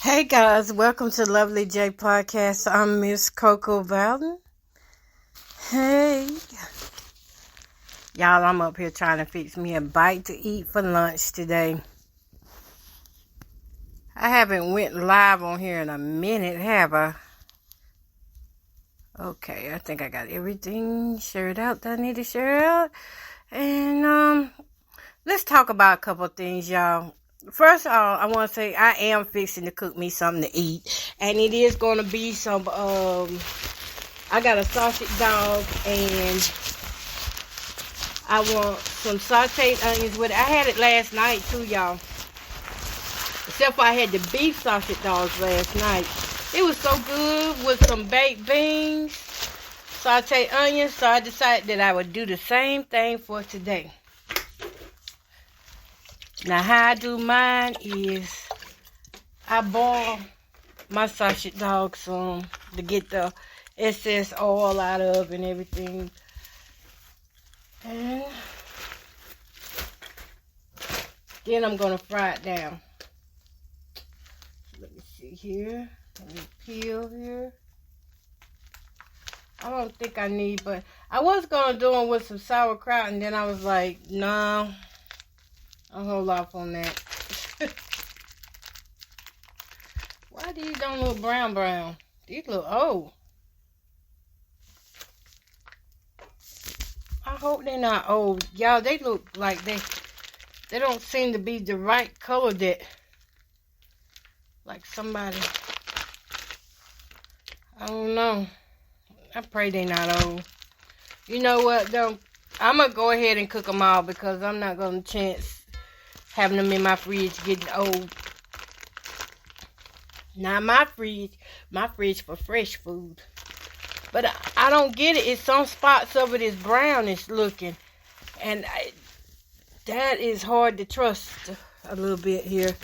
Hey guys, welcome to Lovely J Podcast. I'm Miss Coco Bowden. Hey. Y'all, I'm up here trying to fix me a bite to eat for lunch today. I haven't went live on here in a minute, have I? Okay, I think I got everything shared out that I need to share out. And let's talk about a couple of things, y'all. First of all, I want to say I am fixing to cook me something to eat. And it is going to be some, I got a sausage dog and I want some sauteed onions with it. I had it last night too, y'all. Except for I had the beef sausage dogs last night. It was so good with some baked beans, sauteed onions. So I decided that I would do the same thing for today. Now, how I do mine is I boil my sausage dogs to get the excess oil out of and everything. And then I'm going to fry it down. Let me see here. Let me peel here. I don't think I need, but I was going to do them with some sauerkraut, and then I was like, no. I'll hold off on that. Why these don't look brown? These look old. I hope they're not old. Y'all, they look like they don't seem to be the right color that, like somebody, I don't know. I pray they're not old. You know what, though? I'm going to go ahead and cook them all because I'm not going to chance having them in my fridge getting old. Not my fridge for fresh food. But I don't get it. It's some spots of it is brownish looking. And that is hard to trust a little bit here.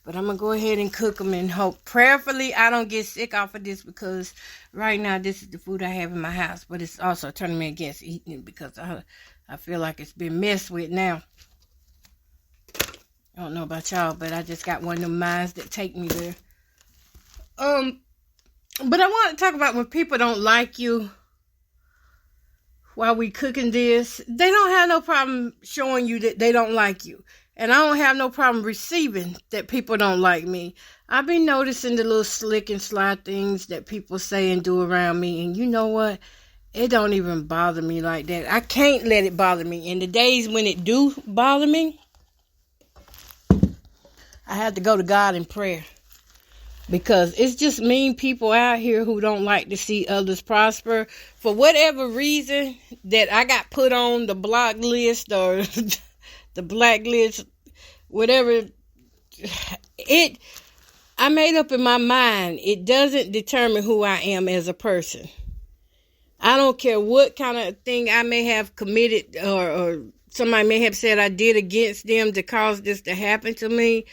But I'm going to go ahead and cook them and hope. Prayerfully, I don't get sick off of this because right now this is the food I have in my house. But it's also turning me against eating it because I feel like it's been messed with now. I don't know about y'all, but I just got one of them minds that take me there. But I want to talk about when people don't like you while we cooking this. They don't have no problem showing you that they don't like you. And I don't have no problem receiving that people don't like me. I've been noticing the little slick and sly things that people say and do around me. And you know what? It don't even bother me like that. I can't let it bother me. In the days when it do bother me, I have to go to God in prayer. Because it's just mean people out here who don't like to see others prosper. For whatever reason that I got put on the block list or the blacklist, whatever. I made up in my mind, it doesn't determine who I am as a person. I don't care what kind of thing I may have committed or somebody may have said I did against them to cause this to happen to me.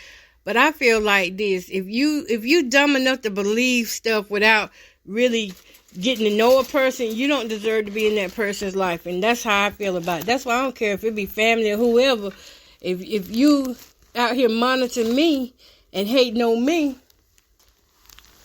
But I feel like this, if you dumb enough to believe stuff without really getting to know a person, you don't deserve to be in that person's life. And that's how I feel about it. That's why I don't care if it be family or whoever. If you out here monitoring me and hating on me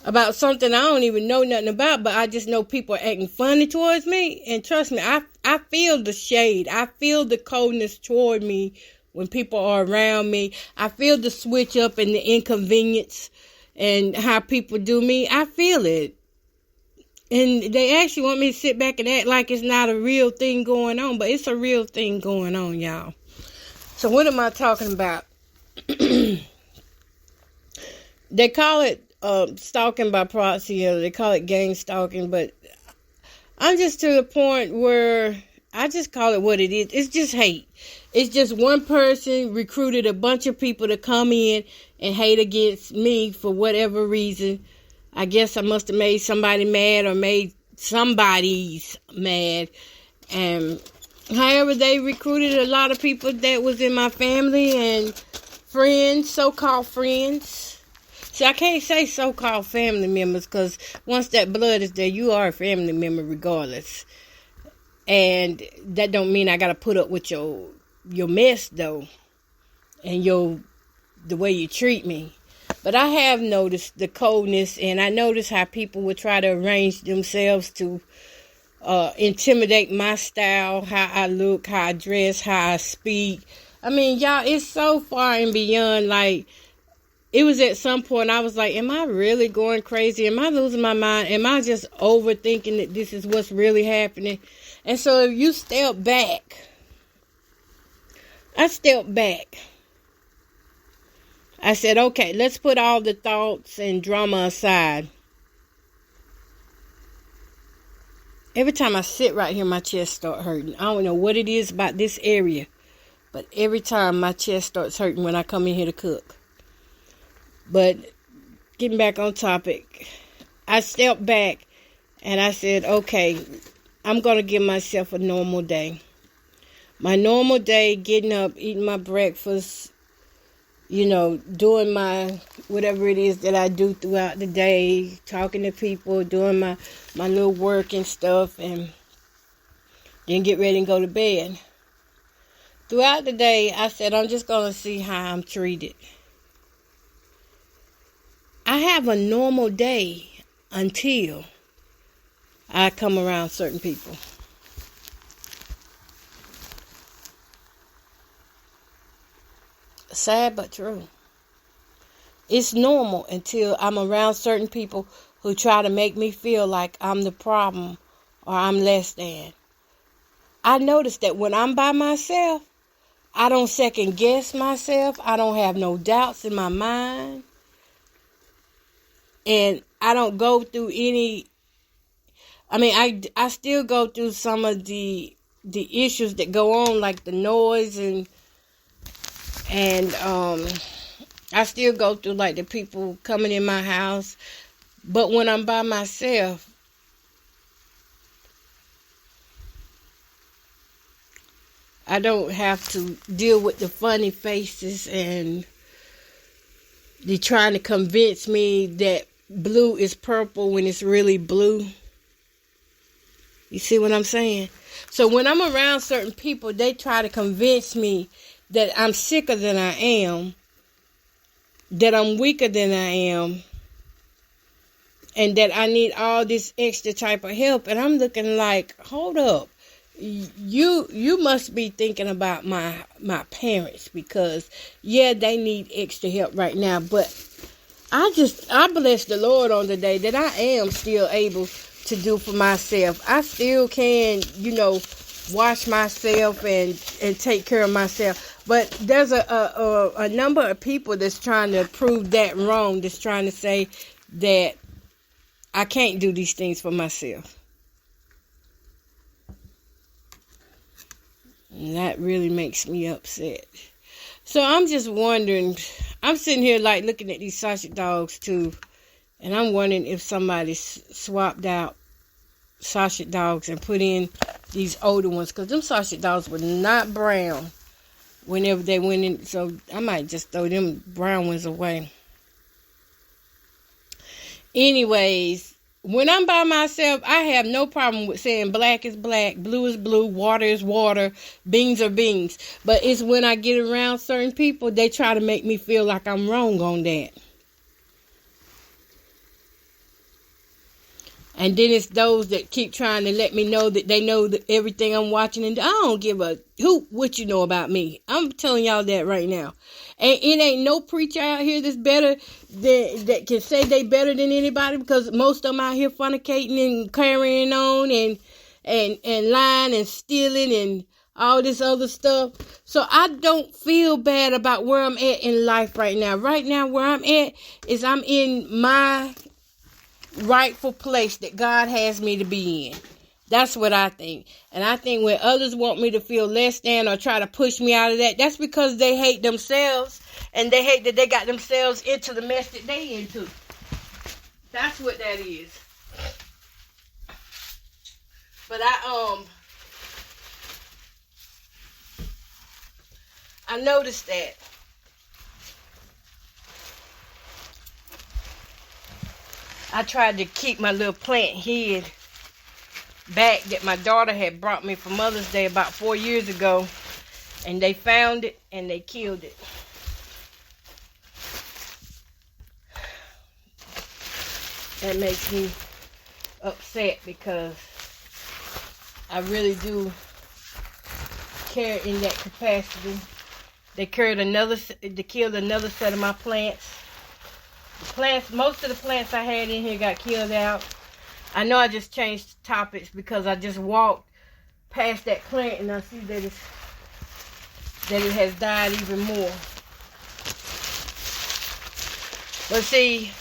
about something I don't even know nothing about, but I just know people are acting funny towards me. And trust me, I feel the shade. I feel the coldness toward me. When people are around me, I feel the switch up and the inconvenience and how people do me. I feel it. And they actually want me to sit back and act like it's not a real thing going on. But it's a real thing going on, y'all. So what am I talking about? They call it stalking by proxy, or they call it gang stalking. But I'm just to the point where I just call it what it is. It's just hate. It's just one person recruited a bunch of people to come in and hate against me for whatever reason. I guess I must have made somebody mad or made somebody's mad. And however, they recruited a lot of people that was in my family and friends, so-called friends. See, I can't say so-called family members because once that blood is there, you are a family member regardless. And that don't mean I got to put up with your mess, though, and the way you treat me. But I have noticed the coldness, and I noticed how people would try to arrange themselves to intimidate my style, how I look, how I dress, how I speak. I mean, y'all, it's so far and beyond. Like, it was at some point I was like, am I really going crazy? Am I losing my mind? Am I just overthinking that this is what's really happening? And so if you step back, I stepped back. I said, okay, let's put all the thoughts and drama aside. Every time I sit right here, my chest starts hurting. I don't know what it is about this area, but every time my chest starts hurting when I come in here to cook. But getting back on topic, I stepped back and I said, okay, I'm going to give myself a normal day. My normal day, getting up, eating my breakfast, doing my whatever it is that I do throughout the day, talking to people, doing my little work and stuff, and then get ready and go to bed. Throughout the day, I said, I'm just going to see how I'm treated. I have a normal day until I come around certain people. Sad but true. It's normal until I'm around certain people who try to make me feel like I'm the problem or I'm less than. I notice that when I'm by myself, I don't second guess myself. I don't have no doubts in my mind. And I don't go through any, I still go through some of the issues that go on, like the noise and I still go through like the people coming in my house. But when I'm by myself, I don't have to deal with the funny faces and they trying to convince me that blue is purple when it's really blue. You see what I'm saying? So when I'm around certain people, they try to convince me that I'm sicker than I am, that I'm weaker than I am, and that I need all this extra type of help. And I'm looking like, hold up. You must be thinking about my parents, because yeah, they need extra help right now, but I bless the Lord on the day that I am still able to do for myself. I still can, wash myself and take care of myself. But there's a number of people that's trying to prove that wrong, that's trying to say that I can't do these things for myself. And that really makes me upset. So I'm just wondering, I'm sitting here like looking at these sausage dogs too, and I'm wondering if somebody swapped out sausage dogs and put in these older ones, because them sausage dogs were not brown whenever they went in, so I might just throw them brown ones away. Anyways, when I'm by myself, I have no problem with saying black is black, blue is blue, water is water, beans are beans. But it's when I get around certain people, they try to make me feel like I'm wrong on that. And then it's those that keep trying to let me know that they know that everything I'm watching. And I don't give a hoot what you know about me. I'm telling y'all that right now. And it ain't no preacher out here that's better, that can say they better than anybody, because most of them out here fornicating and carrying on and lying and stealing and all this other stuff. So I don't feel bad about where I'm at in life right now. Right now where I'm at is I'm in my rightful place that God has me to be in. That's what I think. And I think when others want me to feel less than or try to push me out of that, that's because they hate themselves and they hate that they got themselves into the mess that they into. That's what that is. But I noticed that I tried to keep my little plant hid back that my daughter had brought me for Mother's Day about 4 years ago, and they found it and they killed it. That makes me upset because I really do care in that capacity. They killed another set of my plants. Most of the plants I had in here got killed out. I know I just changed topics because I just walked past that plant and I see that it has died even more. But see,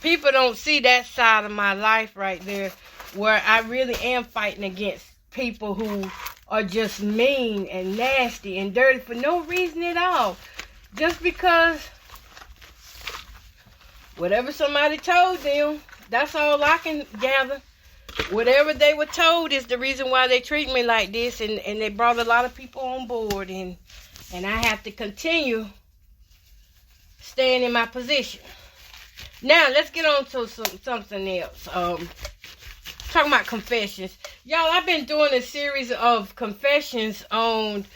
people don't see that side of my life right there, where I really am fighting against people who are just mean and nasty and dirty for no reason at all. Just because whatever somebody told them, that's all I can gather. Whatever they were told is the reason why they treat me like this, and they brought a lot of people on board, and I have to continue staying in my position. Now, let's get on to something else. Talking about confessions. Y'all, I've been doing a series of confessions on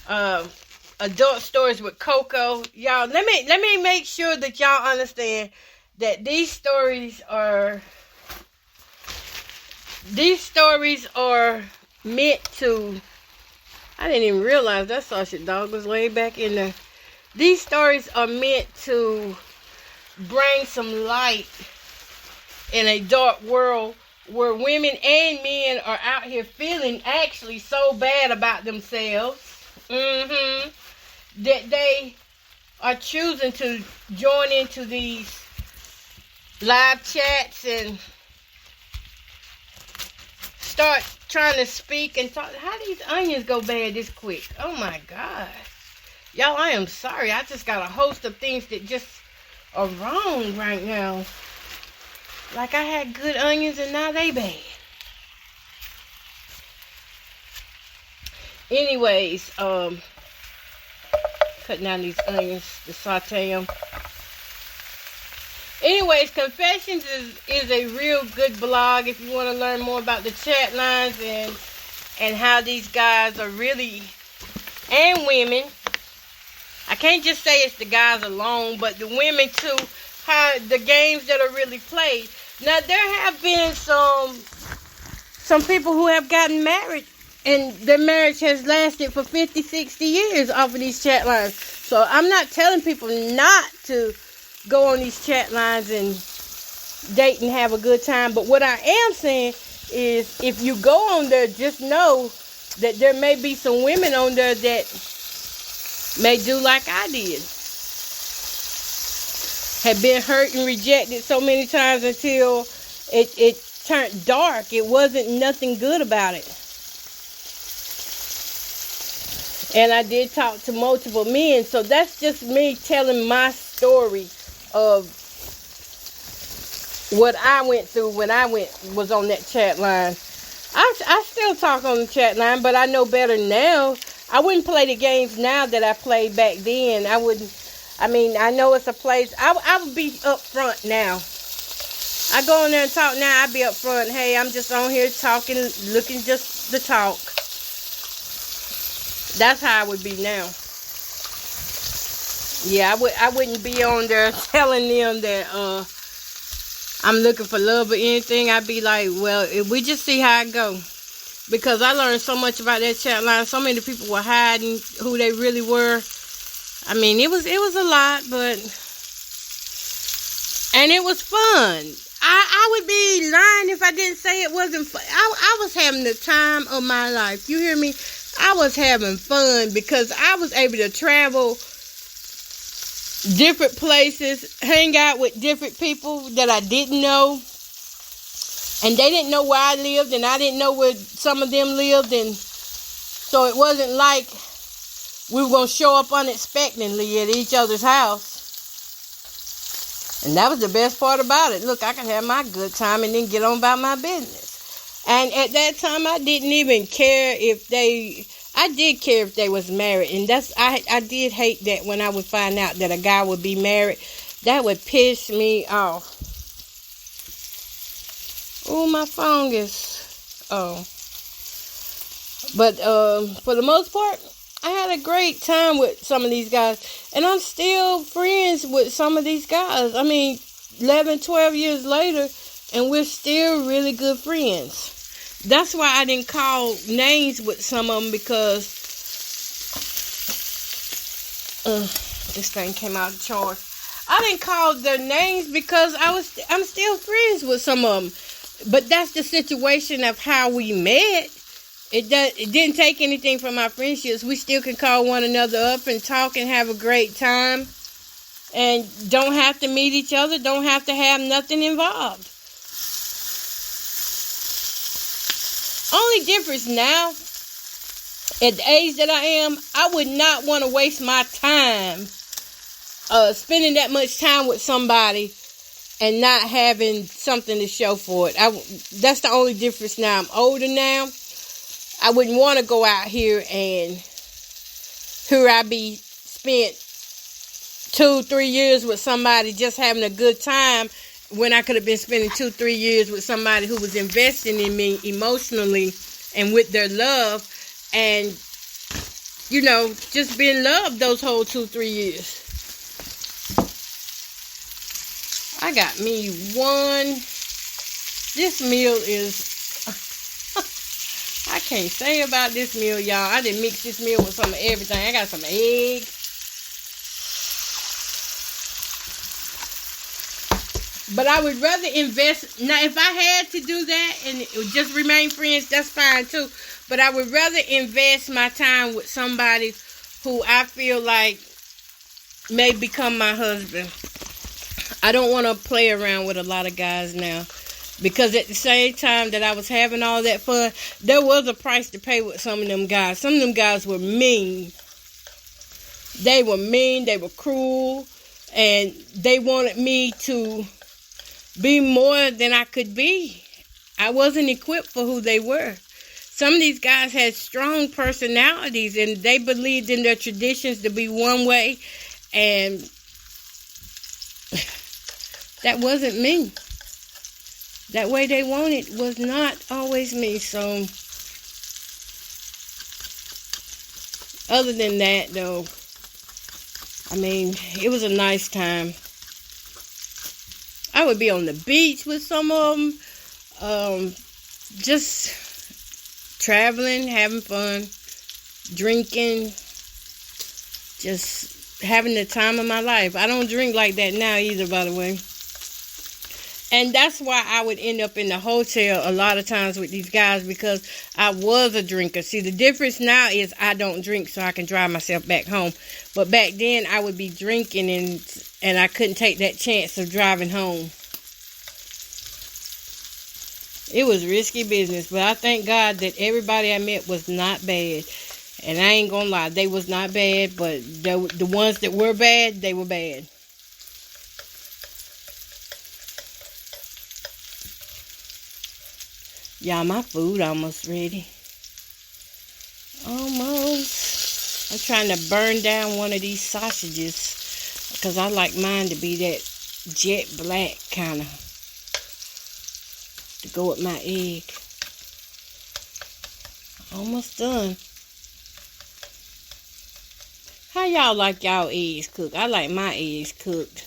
adult stories with Coco. Y'all, let me make sure that y'all understand that these stories are meant to... I didn't even realize that sausage dog was laid back in there. These stories are meant to bring some light in a dark world where women and men are out here feeling actually so bad about themselves, that they are choosing to join into these live chats and start trying to speak and talk. How these onions go bad this quick? Oh my God. Y'all, I am sorry. I just got a host of things that just are wrong right now. Like I had good onions and now they bad. Anyways, cutting down these onions to saute them. Anyways, Confessions is a real good blog if you want to learn more about the chat lines and how these guys are really, and women. I can't just say it's the guys alone, but the women too, how the games that are really played. Now, there have been some people who have gotten married, and their marriage has lasted for 50, 60 years off of these chat lines. So I'm not telling people not to go on these chat lines and date and have a good time. But what I am saying is, if you go on there, just know that there may be some women on there that may do like I did. Have been hurt and rejected so many times until it turned dark. It wasn't nothing good about it. And I did talk to multiple men. So that's just me telling my story of what I went through when I was on that chat line. I still talk on the chat line, but I know better now. I wouldn't play the games now that I played back then. I wouldn't. I mean, I know it's a place. I would be up front now. I go in there and talk now. I'd be up front. Hey, I'm just on here talking, looking just to talk. That's how I would be now. Yeah, I wouldn't be on there telling them that I'm looking for love or anything. I'd be like, well, if we just see how it go. Because I learned so much about that chat line. So many people were hiding who they really were. I mean, it was a lot, and it was fun. I would be lying if I didn't say it wasn't fun. I was having the time of my life. You hear me? I was having fun because I was able to travel different places, hang out with different people that I didn't know. And they didn't know where I lived, and I didn't know where some of them lived. And so it wasn't like we were going to show up unexpectedly at each other's house. And that was the best part about it. Look, I could have my good time and then get on about my business. And at that time, I didn't even care I did care if they was married. And I did hate that when I would find out that a guy would be married. That would piss me off. Oh, my fungus. Oh. But for the most part, I had a great time with some of these guys. And I'm still friends with some of these guys. I mean, 11, 12 years later, and we're still really good friends. That's why I didn't call names with some of them, because this thing came out of charge. I didn't call their names because I'm still friends with some of them. But that's the situation of how we met. It didn't take anything from our friendships. We still can call one another up and talk and have a great time. And don't have to meet each other. Don't have to have nothing involved. Only difference now, at the age that I am, I would not want to waste my time spending that much time with somebody and not having something to show for it. That's the only difference now. I'm older now. I wouldn't want to go out here and here I be spent 2-3 years with somebody just having a good time, when I could have been spending 2-3 years with somebody who was investing in me emotionally and with their love, and, you know, just being loved those whole 2-3 years. I got me one. This meal is, I can't say about this meal, y'all. I didn't mix this meal with some of everything. I got some eggs. But I would rather invest. Now, if I had to do that and it would just remain friends, that's fine too. But I would rather invest my time with somebody who I feel like may become my husband. I don't want to play around with a lot of guys now. Because at the same time that I was having all that fun, there was a price to pay with some of them guys. Some of them guys were mean. They were mean. They were cruel. And they wanted me to be more than I could be. I wasn't equipped for who they were. Some of these guys had strong personalities, and they believed in their traditions to be one way, and that wasn't me. That way they wanted was not always me. So other than that, though, I mean, it was a nice time. I would be on the beach with some of them, just traveling, having fun, drinking, just having the time of my life. I don't drink like that now either, by the way. And that's why I would end up in the hotel a lot of times with these guys, because I was a drinker. See, the difference now is I don't drink so I can drive myself back home. But back then I would be drinking and I couldn't take that chance of driving home. It was risky business, but I thank God that everybody I met was not bad. And I ain't gonna lie, they was not bad, but the ones that were bad, they were bad. Y'all, my food almost ready. Almost. I'm trying to burn down one of these sausages because I like mine to be that jet black kind of, to go with my egg. Almost done. How y'all like y'all eggs cooked? I like my eggs cooked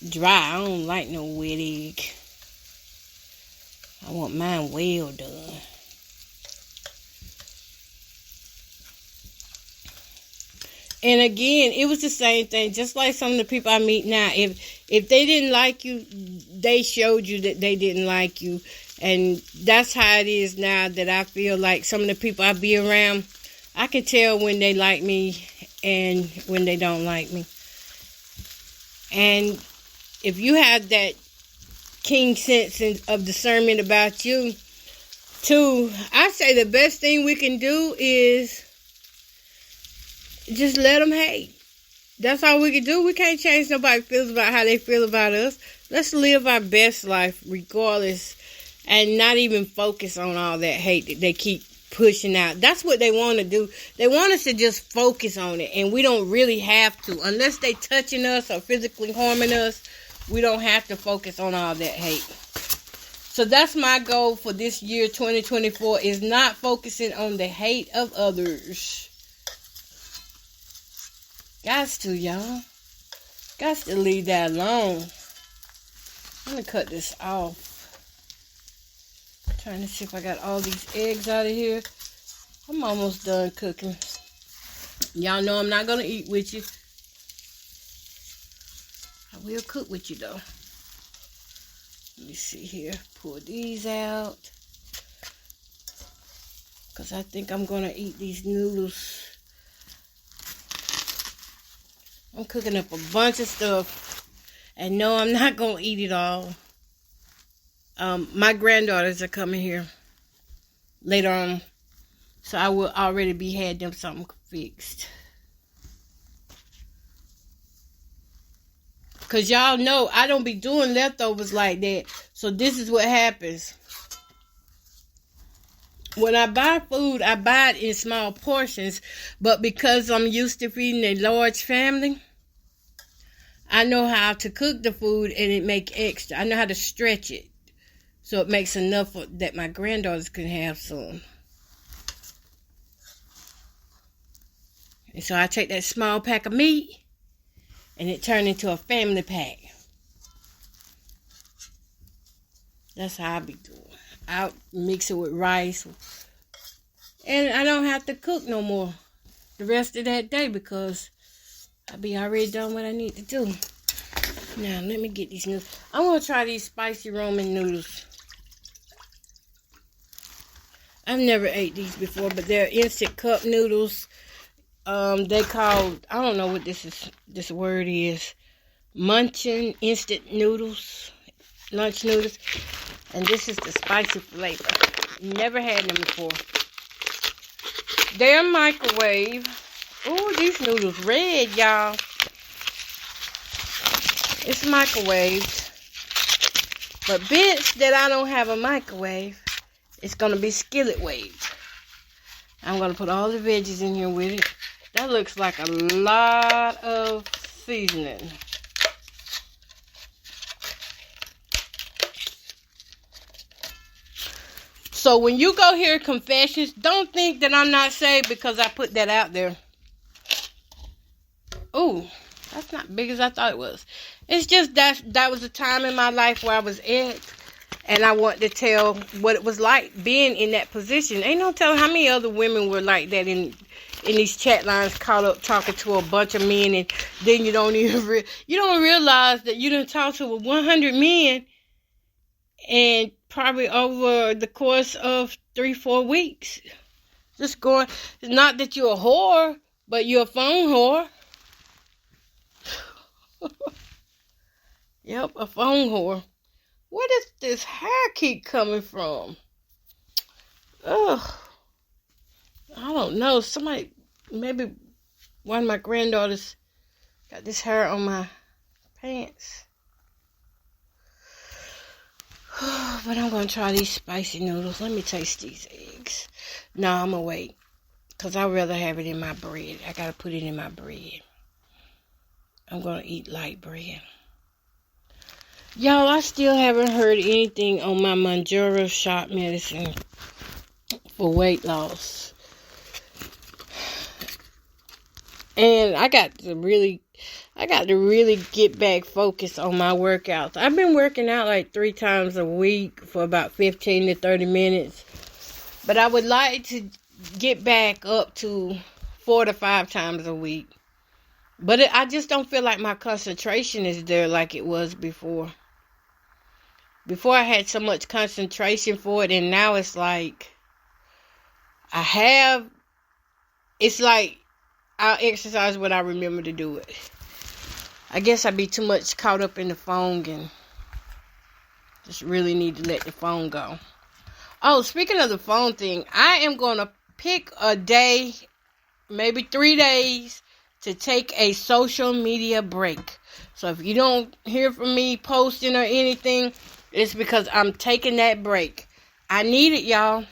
dry. I don't like no wet egg. I want mine well done. And again, it was the same thing. Just like some of the people I meet now. If they didn't like you, they showed you that they didn't like you. And that's how it is now, that I feel like some of the people I be around, I can tell when they like me and when they don't like me. And if you have that king sense of discernment about you, too, I say the best thing we can do is just let them hate. That's all we can do. We can't change nobody's feelings about how they feel about us. Let's live our best life regardless, and not even focus on all that hate that they keep pushing out. That's what they want to do. They want us to just focus on it, and we don't really have to. Unless they touching us or physically harming us, we don't have to focus on all that hate. So that's my goal for this year, 2024, is not focusing on the hate of others. Gots to, y'all. Gots to leave that alone. I'm gonna cut this off. Trying to see if I got all these eggs out of here. I'm almost done cooking. Y'all know I'm not gonna eat with you. I will cook with you though. Let me see here. Pull these out. Because I think I'm gonna eat these noodles. I'm cooking up a bunch of stuff. And no, I'm not gonna eat it all. My granddaughters are coming here later on, so I will already be had them something fixed. Cause y'all know I don't be doing leftovers like that. So this is what happens. When I buy food, I buy it in small portions. But because I'm used to feeding a large family, I know how to cook the food and it make extra. I know how to stretch it. So it makes enough that my granddaughters can have some. And so I take that small pack of meat and it turned into a family pack. That's how I be doing. I mix it with rice. And I don't have to cook no more the rest of that day because I'll be already done what I need to do. Now, let me get these noodles. I want to try these spicy Roman noodles. I've never ate these before, but they're instant cup noodles. They called, I don't know what this word is. Munching instant noodles. Lunch noodles. And this is the spicy flavor. Never had them before. They're microwave. Oh, these noodles red, y'all. It's microwaved. But bits that I don't have a microwave, it's going to be skillet waved. I'm going to put all the veggies in here with it. That looks like a lot of seasoning. So when you go hear confessions, don't think that I'm not saved because I put that out there. Ooh, that's not big as I thought it was. It's just that was a time in my life where I was at. And I want to tell what it was like being in that position. Ain't no telling how many other women were like that in these chat lines, caught up talking to a bunch of men, and then you don't even you don't realize that you done talked to 100 men, and probably over the course of 3-4 weeks, just going. It's not that you're a whore, but you're a phone whore. Yep, a phone whore. Where does this hair keep coming from? Ugh. I don't know. Somebody, maybe one of my granddaughters got this hair on my pants. But I'm going to try these spicy noodles. Let me taste these eggs. No, I'm going to wait. Because I'd rather have it in my bread. I got to put it in my bread. I'm going to eat light bread. Y'all, I still haven't heard anything on my Mounjaro shot medicine for weight loss. And I got to really get back focused on my workouts. I've been working out like 3 times a week for about 15 to 30 minutes. But I would like to get back up to 4 to 5 times a week. But I just don't feel like my concentration is there like it was before. Before I had so much concentration for it, and now it's like it's like I'll exercise when I remember to do it. I guess I'd be too much caught up in the phone and just really need to let the phone go. Oh, speaking of the phone thing, I am going to pick a day, maybe 3 days, to take a social media break. So if you don't hear from me posting or anything, it's because I'm taking that break. I need it, y'all.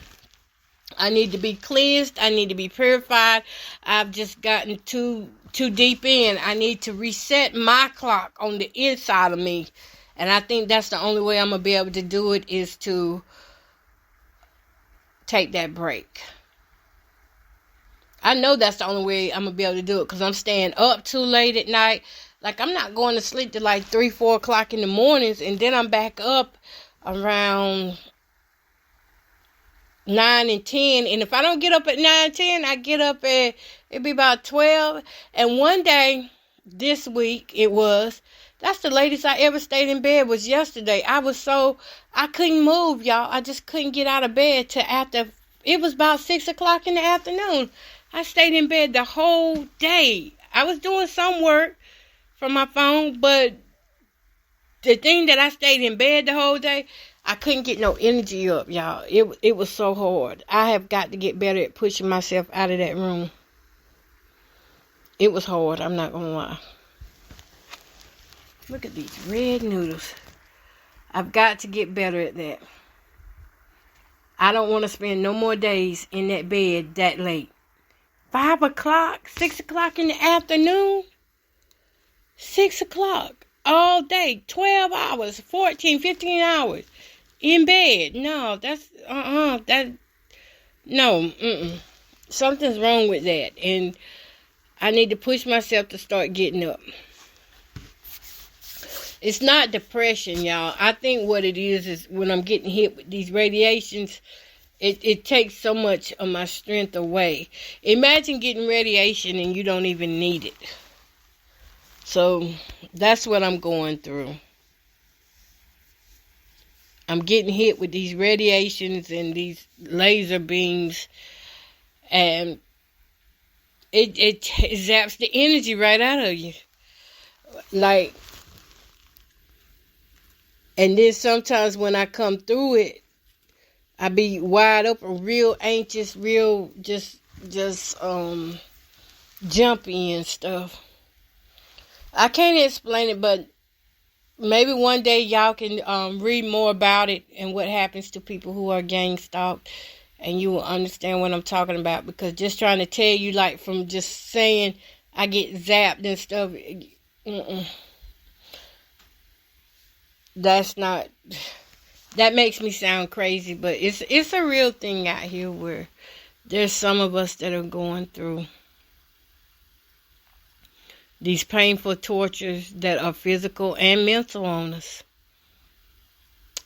I need to be cleansed. I need to be purified. I've just gotten too deep in. I need to reset my clock on the inside of me. And I think that's the only way I'm going to be able to do it is to take that break. I know that's the only way I'm going to be able to do it because I'm staying up too late at night. Like, I'm not going to sleep till like 3, 4 o'clock in the mornings, and then I'm back up around 9 and 10. And if I don't get up at 9, 10, I get up at, it'd be about 12. And one day, this week, that's the latest I ever stayed in bed was yesterday. I couldn't move, y'all. I just couldn't get out of bed till after, it was about 6 o'clock in the afternoon. I stayed in bed the whole day. I was doing some work from my phone, but the thing that I stayed in bed the whole day, I couldn't get no energy up, y'all. It was so hard. I have got to get better at pushing myself out of that room. It was hard, I'm not gonna lie. Look at these red noodles. I've got to get better at that. I don't want to spend no more days in that bed that late. 5 o'clock, 6 o'clock in the afternoon. 6 o'clock all day, 12 hours, 14, 15 hours in bed. No, that's, something's wrong with that. And I need to push myself to start getting up. It's not depression, y'all. I think what it is when I'm getting hit with these radiations, it takes so much of my strength away. Imagine getting radiation and you don't even need it. So that's what I'm going through. I'm getting hit with these radiations and these laser beams, and it zaps the energy right out of you. Like, and then sometimes when I come through it, I be wide open, real anxious, real just jumpy and stuff. I can't explain it, but maybe one day y'all can read more about it and what happens to people who are gang stalked, and you will understand what I'm talking about. Because just trying to tell you, like, from just saying I get zapped and stuff, that makes me sound crazy, but it's a real thing out here where there's some of us that are going through these painful tortures that are physical and mental on us.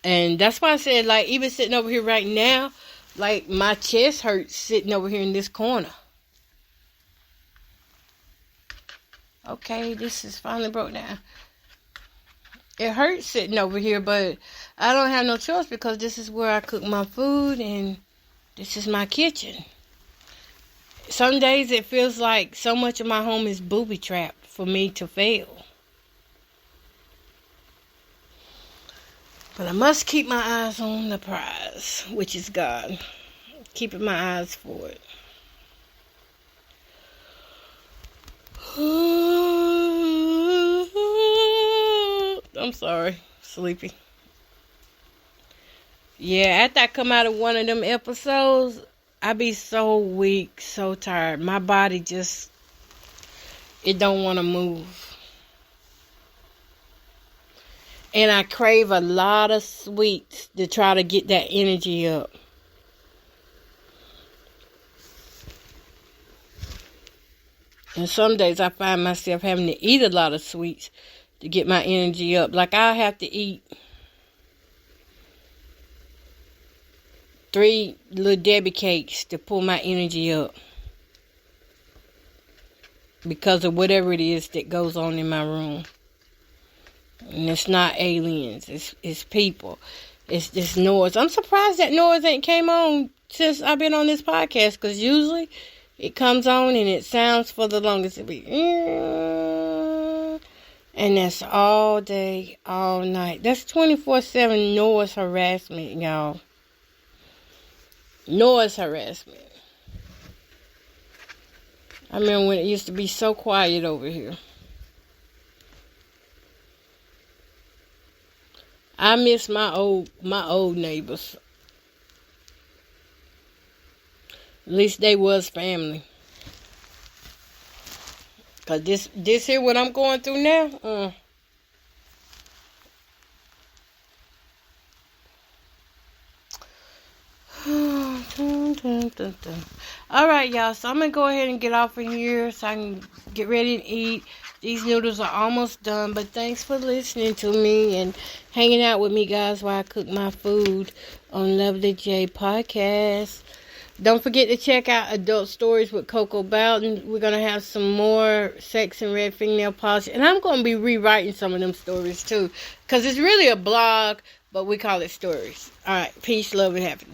And that's why I said, like, even sitting over here right now, like, my chest hurts sitting over here in this corner. Okay, this is finally broke down. It hurts sitting over here, but I don't have no choice because this is where I cook my food and this is my kitchen. Some days it feels like so much of my home is booby-trapped for me to fail. But I must keep my eyes on the prize, which is God. Keeping my eyes for it. I'm sorry, sleepy. Yeah, after I come out of one of them episodes, I be so weak, so tired. My body just, it don't want to move. And I crave a lot of sweets to try to get that energy up. And some days I find myself having to eat a lot of sweets to get my energy up. Like, I have to eat 3 Little Debbie cakes to pull my energy up. Because of whatever it is that goes on in my room. And it's not aliens. It's people. It's this noise. I'm surprised that noise ain't came on since I've been on this podcast. Because usually it comes on and it sounds for the longest. It be... And that's all day, all night. That's 24/7 noise harassment, y'all. Noise harassment. I remember when it used to be so quiet over here. I miss my old neighbors. At least they was family. Cause this here what I'm going through now. All right, y'all. So I'm gonna go ahead and get off of here so I can get ready to eat. These noodles are almost done, but thanks for listening to me and hanging out with me, guys, while I cook my food on Lovely J Podcast. Don't forget to check out Adult Stories with Coco Bowden. We're going to have some more sex and red fingernail polish. And I'm going to be rewriting some of them stories, too. Because it's really a blog, but we call it stories. All right. Peace, love, and happiness.